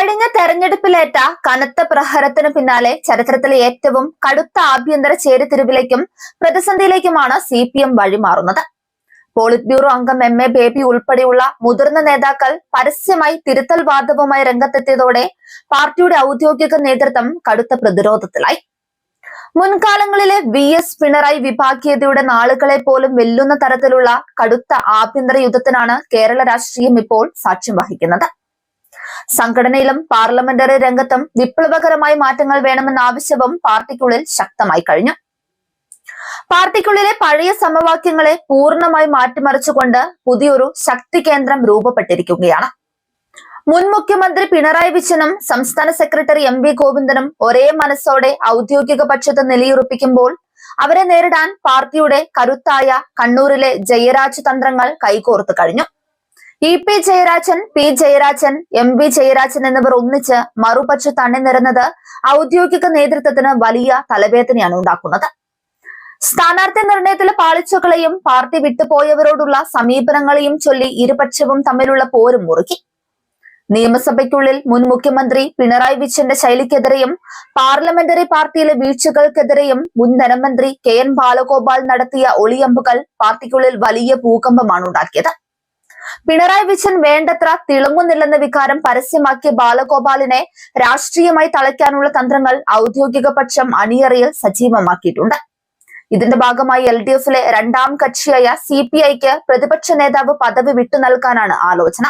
കഴിഞ്ഞ തെരഞ്ഞെടുപ്പിലേറ്റ കനത്ത പ്രഹരത്തിന് പിന്നാലെ ചരിത്രത്തിലെ ഏറ്റവും കടുത്ത ആഭ്യന്തര ചേരിതിരിവിലേക്കും പ്രതിസന്ധിയിലേക്കുമാണ് CPM വഴിമാറുന്നത്. പോളിറ്റ് ബ്യൂറോ അംഗം MA ബേബി ഉൾപ്പെടെയുള്ള മുതിർന്ന നേതാക്കൾ പരസ്യമായി തിരുത്തൽ വാദവുമായി രംഗത്തെത്തിയതോടെ പാർട്ടിയുടെ ഔദ്യോഗിക നേതൃത്വം കടുത്ത പ്രതിരോധത്തിലായി. മുൻകാലങ്ങളിലെ VS പിണറായി വിഭാഗീയതയുടെ നാളുകളെ പോലും വെല്ലുന്ന തരത്തിലുള്ള കടുത്ത ആഭ്യന്തര യുദ്ധത്തിനാണ് കേരള രാഷ്ട്രീയം ഇപ്പോൾ സാക്ഷ്യം വഹിക്കുന്നത്. സംഘടനയിലും പാർലമെന്ററി രംഗത്തും വിപ്ലവകരമായ മാറ്റങ്ങൾ വേണമെന്ന ആവശ്യവും പാർട്ടിക്കുള്ളിൽ ശക്തമായി കഴിഞ്ഞു. പാർട്ടിക്കുള്ളിലെ പഴയ സമവാക്യങ്ങളെ പൂർണ്ണമായി മാറ്റിമറിച്ചുകൊണ്ട് പുതിയൊരു ശക്തി കേന്ദ്രം രൂപപ്പെട്ടിരിക്കുകയാണ്. മുൻ മുഖ്യമന്ത്രി പിണറായി വിജയനും സംസ്ഥാന സെക്രട്ടറി MV ഗോവിന്ദനും ഒരേ മനസ്സോടെ ഔദ്യോഗിക പക്ഷത്ത് നിലയുറപ്പിക്കുമ്പോൾ അവരെ നേരിടാൻ പാർട്ടിയുടെ കരുത്തായ കണ്ണൂരിലെ ജയരാജ് തന്ത്രങ്ങൾ കൈകോർത്ത് കഴിഞ്ഞു. EP Jayarajan, P Jayarajan, MV Jayarajan എന്നിവർ ഒന്നിച്ച് മറുപക്ഷത്ത് അണിനിരന്നത് ഔദ്യോഗിക നേതൃത്വത്തിന് വലിയ തലവേദനയാണ് ഉണ്ടാക്കുന്നത്. സ്ഥാനാർത്ഥി നിർണയത്തിലെ പാളിച്ചകളെയും പാർട്ടി വിട്ടുപോയവരോടുള്ള സമീപനങ്ങളെയും ചൊല്ലി ഇരുപക്ഷവും തമ്മിലുള്ള പോരും മുറുക്കി. നിയമസഭയ്ക്കുള്ളിൽ മുൻ മുഖ്യമന്ത്രി പിണറായി വിജയന്റെ ശൈലിക്കെതിരെയും പാർലമെന്ററി പാർട്ടിയിലെ വീഴ്ചകൾക്കെതിരെയും മുൻ ധനമന്ത്രി KN ബാലഗോപാൽ നടത്തിയ ഒളിയമ്പുകൾ പാർട്ടിക്കുള്ളിൽ വലിയ ഭൂകമ്പമാണ് ഉണ്ടാക്കിയത്. പിണറായി വിജയൻ വേണ്ടത്ര തിളങ്ങുന്നില്ലെന്ന വികാരം പരസ്യമാക്കിയ ബാലഗോപാലിനെ രാഷ്ട്രീയമായി തളയ്ക്കാനുള്ള തന്ത്രങ്ങൾ ഔദ്യോഗിക പക്ഷം അണിയറയിൽ സജീവമാക്കിയിട്ടുണ്ട്. ഇതിന്റെ ഭാഗമായി LDFിലെ രണ്ടാം കക്ഷിയായ CPIക്ക് പ്രതിപക്ഷ നേതാവ് പദവി വിട്ടു നൽകാനാണ് ആലോചന.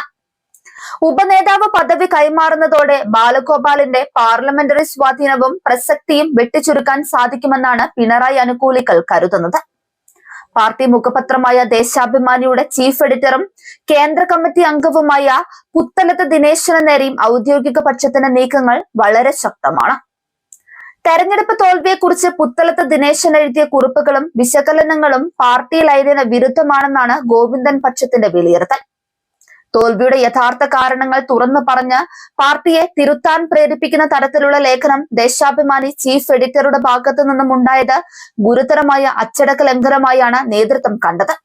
ഉപനേതാവ് പദവി കൈമാറുന്നതോടെ ബാലഗോപാലിന്റെ പാർലമെന്ററി സ്വാധീനവും പ്രസക്തിയും വെട്ടിച്ചുരുക്കാൻ സാധിക്കുമെന്നാണ് പിണറായി അനുകൂലികൾ കരുതുന്നത്. പാർട്ടി മുഖപത്രമായ ദേശാഭിമാനിയുടെ ചീഫ് എഡിറ്ററും കേന്ദ്ര കമ്മിറ്റി അംഗവുമായ പുത്തലത്ത് ദിനേശന് നേരെയും ഔദ്യോഗിക പക്ഷത്തിന്റെ നീക്കങ്ങൾ വളരെ ശക്തമാണ്. തെരഞ്ഞെടുപ്പ് തോൽവിയെക്കുറിച്ച് പുത്തലത്ത് ദിനേശൻ എഴുതിയ കുറിപ്പുകളും വിശകലനങ്ങളും പാർട്ടി ലൈനിന് വിരുദ്ധമാണെന്നാണ് ഗോവിന്ദൻ പക്ഷത്തിന്റെ വിലയിരുത്തൽ. തോൽവിയുടെ യഥാർത്ഥ കാരണങ്ങൾ തുറന്നു പറഞ്ഞ് പാർട്ടിയെ തിരുത്താൻ പ്രേരിപ്പിക്കുന്ന തരത്തിലുള്ള ലേഖനം ദേശാഭിമാനി ചീഫ് എഡിറ്ററുടെ ഭാഗത്തു നിന്നും ഉണ്ടായത് ഗുരുതരമായ അച്ചടക്ക ലംഘനമായാണ് നേതൃത്വം കണ്ടത്.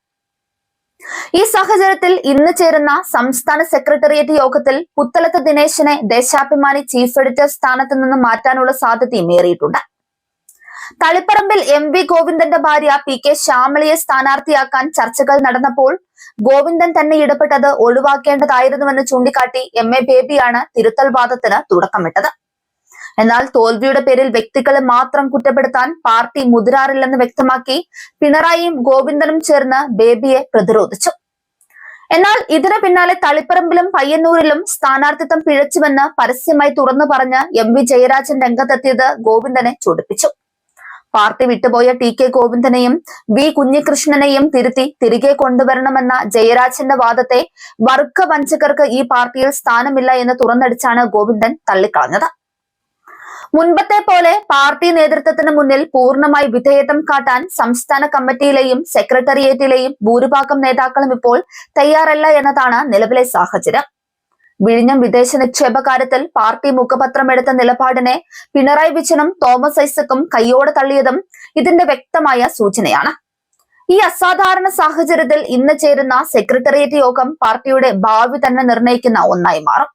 ഈ സാഹചര്യത്തിൽ ഇന്ന് ചേരുന്ന സംസ്ഥാന സെക്രട്ടേറിയറ്റ് യോഗത്തിൽ പുത്തലത്ത് ദിനേശനെ ദേശാഭിമാനി ചീഫ് എഡിറ്റർ സ്ഥാനത്ത് നിന്നും മാറ്റാനുള്ള സാധ്യതയും ഏറിയിട്ടുണ്ട്. തളിപ്പറമ്പിൽ MV ഗോവിന്ദന്റെ ഭാര്യ PK ശ്യാമളയെ സ്ഥാനാർത്ഥിയാക്കാൻ ചർച്ചകൾ നടന്നപ്പോൾ ഗോവിന്ദൻ തന്നെ ഇടപെട്ടത് ഒഴിവാക്കേണ്ടതായിരുന്നുവെന്ന് ചൂണ്ടിക്കാട്ടി MA ബേബിയാണ് തിരുത്തൽ വാദത്തിന് തുടക്കമിട്ടത്. എന്നാൽ തോൽവിയുടെ പേരിൽ വ്യക്തികളെ മാത്രം കുറ്റപ്പെടുത്താൻ പാർട്ടി മുതിരാറില്ലെന്ന് വ്യക്തമാക്കി പിണറായിയും ഗോവിന്ദനും ചേർന്ന് ബേബിയെ പ്രതിരോധിച്ചു. എന്നാൽ ഇതിനു പിന്നാലെ തളിപ്പറമ്പിലും പയ്യന്നൂരിലും സ്ഥാനാർത്ഥിത്വം പിഴച്ചുവെന്ന് പരസ്യമായി തുറന്നു പറഞ്ഞ് MV ജയരാജൻ രംഗത്തെത്തിയത് ഗോവിന്ദനെ ചൊടിപ്പിച്ചു. പാർട്ടി വിട്ടുപോയ TK ഗോവിന്ദനെയും V കുഞ്ഞികൃഷ്ണനെയും തിരുത്തി തിരികെ കൊണ്ടുവരണമെന്ന ജയരാജന്റെ വാദത്തെ വർഗവഞ്ചകർക്ക് ഈ പാർട്ടിയിൽ സ്ഥാനമില്ല എന്ന് തുറന്നടിച്ചാണ് ഗോവിന്ദൻ തള്ളിക്കളഞ്ഞത്. മുൻപത്തെ പോലെ പാർട്ടി നേതൃത്വത്തിന് മുന്നിൽ പൂർണ്ണമായി വിധേയത്വം കാട്ടാൻ സംസ്ഥാന കമ്മിറ്റിയിലെയും സെക്രട്ടേറിയറ്റിലെയും ഭൂരിഭാഗം നേതാക്കളും ഇപ്പോൾ തയ്യാറല്ല എന്നതാണ് നിലവിലെ സാഹചര്യം. വിഴിഞ്ഞം വിദേശ നിക്ഷേപ കാര്യത്തിൽ പാർട്ടി മുഖപത്രം എടുത്ത നിലപാടിനെ പിണറായി വിജയനും തോമസ് ഐസക്കും കൈയോടെ തള്ളിയതും ഇതിന്റെ വ്യക്തമായ സൂചനയാണ്. ഈ അസാധാരണ സാഹചര്യത്തിൽ ഇന്ന് ചേരുന്ന സെക്രട്ടേറിയറ്റ് യോഗം പാർട്ടിയുടെ ഭാവി തന്നെ നിർണ്ണയിക്കുന്ന ഒന്നായി മാറും.